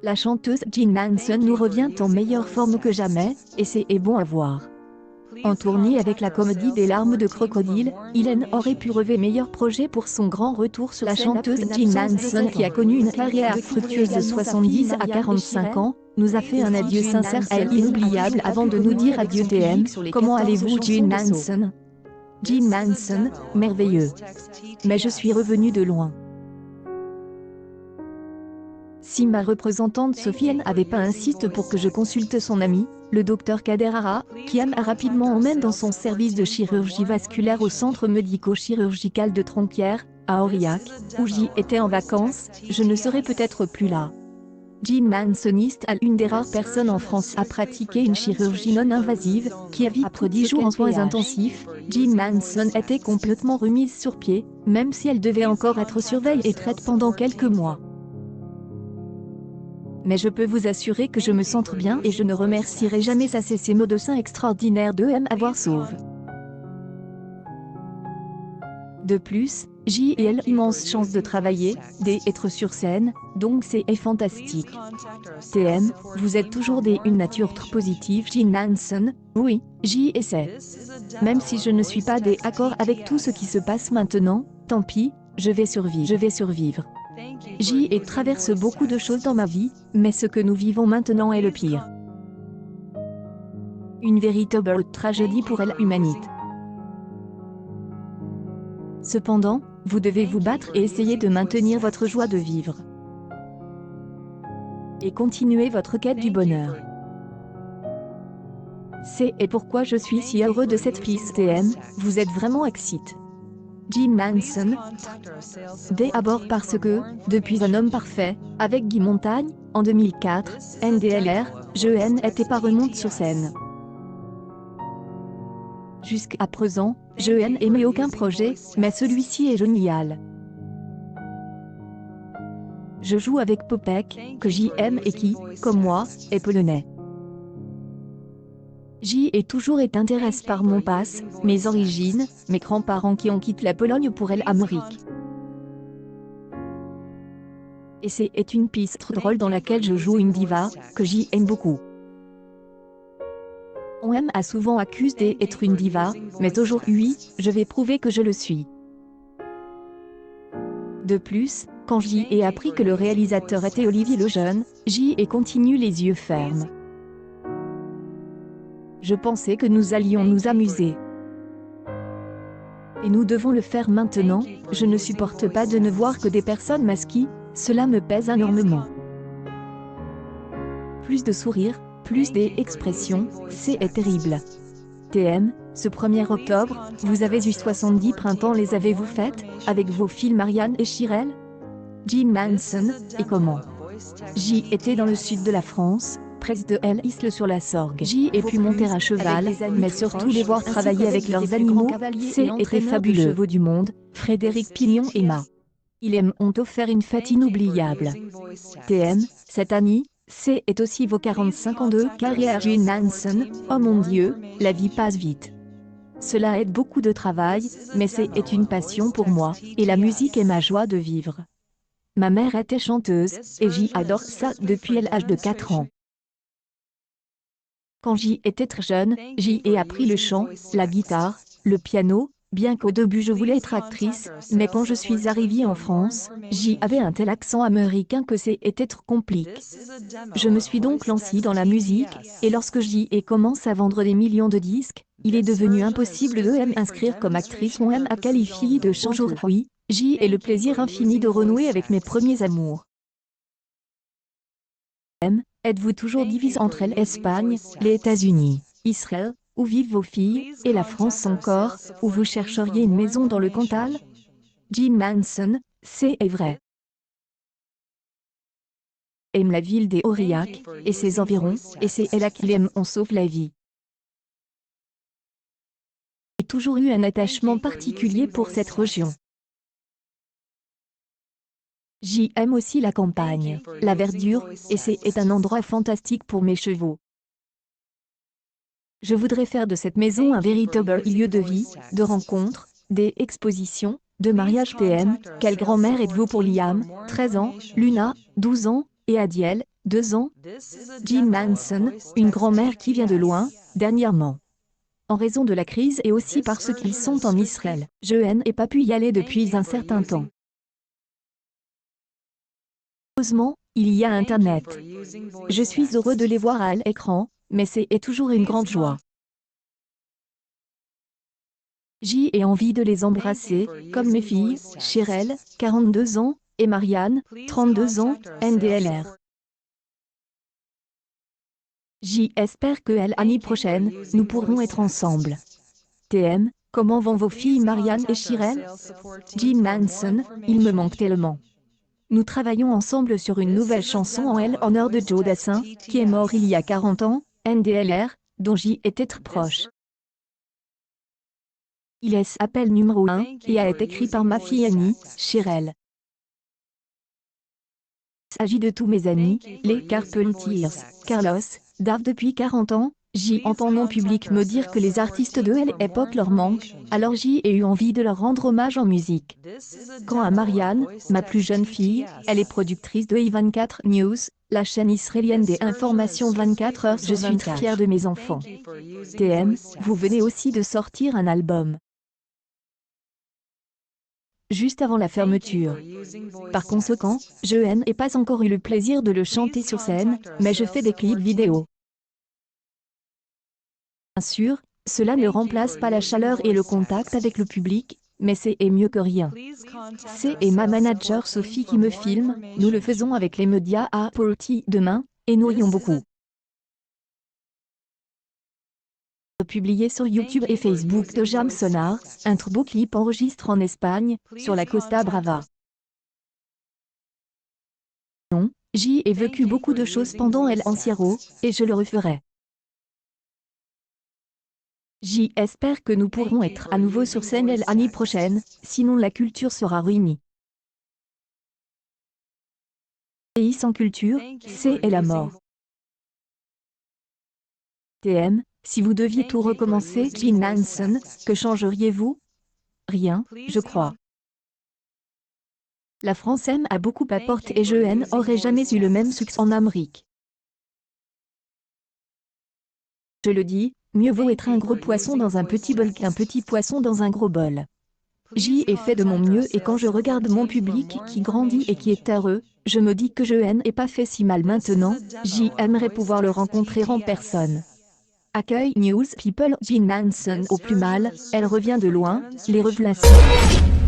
La chanteuse Jean Manson nous revient en meilleure forme que jamais, et c'est bon à voir. En tournée avec la comédie des larmes de crocodile, Hélène aurait pu rêver meilleur projet pour son grand retour sur la chanteuse Jean Manson qui a connu une carrière fructueuse de 70 à 45 ans, nous a fait un adieu sincère et inoubliable avant de nous dire adieu TM. Comment allez-vous Jean Manson? Jean Manson, merveilleux. Mais je suis revenu de loin. Si ma représentante Sofiane n'avait pas insisté pour que je consulte son ami, le docteur Kader Ara, qui m'a rapidement emmène dans son service de chirurgie vasculaire au centre médico-chirurgical de Tronquière, à Aurillac, où j'y étais en vacances, je ne serais peut-être plus là. Jean Mansoniste est l'une des rares personnes en France à pratiquer une chirurgie non invasive, qui a vécu après 10 jours en soins intensifs. Jean Manson était complètement remise sur pied, même si elle devait encore être surveillée et traite pendant quelques mois. Mais je peux vous assurer que je me sens bien et je ne remercierai jamais assez ces médecins extraordinaires de m'avoir sauvé. De plus, j'ai eu l'immense chance de travailler, d'être sur scène, donc c'est fantastique. TM, vous êtes toujours une nature trop positive Jean Manson, oui, j'y essaie. Même si je ne suis pas d'accord avec tout ce qui se passe maintenant, tant pis, je vais survivre. J'y traverse beaucoup de choses dans ma vie, mais ce que nous vivons maintenant est le pire. Une véritable tragédie pour l'humanité. Cependant, vous devez vous battre et essayer de maintenir votre joie de vivre. Et continuer votre quête du bonheur. C'est pourquoi je suis si heureux de cette piste TM, vous êtes vraiment excité. Jean Manson. D'abord parce que, depuis Un homme parfait, avec Guy Montagne, en 2004, NDLR, je n'étais pas remonte sur scène. Jusqu'à présent, je n'aimais aucun projet, mais celui-ci est génial. Je joue avec Popek, que j'aime et qui, comme moi, est polonais. J'y ai toujours été intéressé par mon passé, mes origines, mes grands-parents qui ont quitté la Pologne pour l'Amérique. Et c'est une piste trop drôle dans laquelle je joue une diva, que j'y aime beaucoup. On m'a souvent accusé d'être une diva, mais aujourd'hui, je vais prouver que je le suis. De plus, quand j'y ai appris que le réalisateur était Olivier Lejeune, j'y ai continué les yeux fermes. Je pensais que nous allions nous amuser. Et nous devons le faire maintenant, je ne supporte pas de ne voir que des personnes masquées, cela me pèse énormément. Plus de sourires, plus d'expressions, c'est terrible. TM, ce 1er octobre, vous avez eu 70 printemps, les avez-vous faites, avec vos filles Marianne et Chirel? Jean Manson, et comment? J'y étais dans le sud de la France, près de Isle-sur-la-Sorgue. J'y ai pu monter à cheval, mais surtout les voir travailler avec leurs animaux, c'était fabuleux. Chevaux du monde, Frédéric Pignon et Ma. Ils ont offert une fête inoubliable. TM, cette année, c'est aussi vos 45 ans de carrière Jean Manson, oh mon Dieu, la vie passe vite. Cela aide beaucoup de travail, mais c'est une passion pour moi, et la musique est ma joie de vivre. Ma mère était chanteuse, et j'y adore ça depuis l'âge de 4 ans. Quand j'y étais très jeune, j'y ai appris le chant, la guitare, le piano, bien qu'au début je voulais être actrice, mais quand je suis arrivée en France, j'y avais un tel accent américain que c'était trop compliqué. Je me suis donc lancée dans la musique, et lorsque j'y ai commencé à vendre des millions de disques, il est devenu impossible de m'inscrire comme actrice ou à qualifier de chanteuse. Aujourd'hui, j'y ai le plaisir infini de renouer avec mes premiers amours. Êtes-vous toujours divisé entre l'Espagne, les États-Unis, Israël, où vivent vos filles, et la France encore, où vous chercheriez une maison dans le Cantal? Jean Manson, c'est vrai. Aime la ville des Aurillac, et ses environs, et c'est là qu'il aime, on sauve la vie. J'ai toujours eu un attachement particulier pour cette région. J'y aime aussi la campagne, la verdure, et c'est un endroit fantastique pour mes chevaux. Je voudrais faire de cette maison un véritable lieu de vie, de rencontres, d'expositions, de mariage TM. Quelle grand-mère êtes-vous pour Liam, 13 ans, Luna, 12 ans, et Adiel, 2 ans. Jean Manson, une grand-mère qui vient de loin, dernièrement. En raison de la crise et aussi parce qu'ils sont en Israël. Je n'ai pas pu y aller depuis un certain temps. Heureusement, il y a Internet. Je suis heureux de les voir à l'écran, mais c'est toujours une grande joie. J'ai envie de les embrasser, comme mes filles, Chirel, 42 ans, et Marianne, 32 ans, NDLR. J'espère que l'année prochaine, nous pourrons être ensemble. TM, comment vont vos filles Marianne et Chirel? Jean Manson, il me manque tellement. Nous travaillons ensemble sur une nouvelle chanson en l'honneur de Joe Dassin, qui est mort il y a 40 ans, NDLR, dont J était très proche. Il est appel numéro 1, et a été écrit par ma fille Annie, Chirel. Il s'agit de tous mes amis, les Carpentiers, Carlos, Dave depuis 40 ans, j'y entends mon public me dire que les artistes de l'époque leur manquent, alors j'ai eu envie de leur rendre hommage en musique. Quant à Marianne, ma plus jeune fille, elle est productrice de i24 News, la chaîne israélienne des informations 24 heures. Je suis très fière de mes enfants. TM, vous venez aussi de sortir un album. Juste avant la fermeture. Par conséquent, je n'ai pas encore eu le plaisir de le chanter sur scène, mais je fais des clips vidéo. Bien sûr, cela ne remplace pas la chaleur et le contact avec le public, mais c'est mieux que rien. C'est ma manager Sophie qui me filme, nous le faisons avec les médias à Porty demain, et nous rions beaucoup. Publié sur YouTube et Facebook de Jam Sonar, un turbo clip enregistré en Espagne, sur la Costa Brava. Non, j'y ai vécu beaucoup de choses pendant El Encierro, et je le referai. J'espère que nous pourrons être à nouveau sur scène l'année prochaine, sinon la culture sera ruinée. Pays sans culture, c'est la mort. TM, si vous deviez tout recommencer, Jean Manson, que changeriez-vous? Rien, je crois. La France a beaucoup apporté et je n'aurais jamais eu le même succès en Amérique. Je le dis, mieux vaut être un gros poisson dans un petit bol qu'un petit poisson dans un gros bol. J'y ai fait de mon mieux et quand je regarde mon public qui grandit et qui est heureux, je me dis que je n'ai pas fait si mal maintenant, j'aimerais pouvoir le rencontrer en personne. Accueil News People Jean Manson au plus mal, elle revient de loin, les révélations.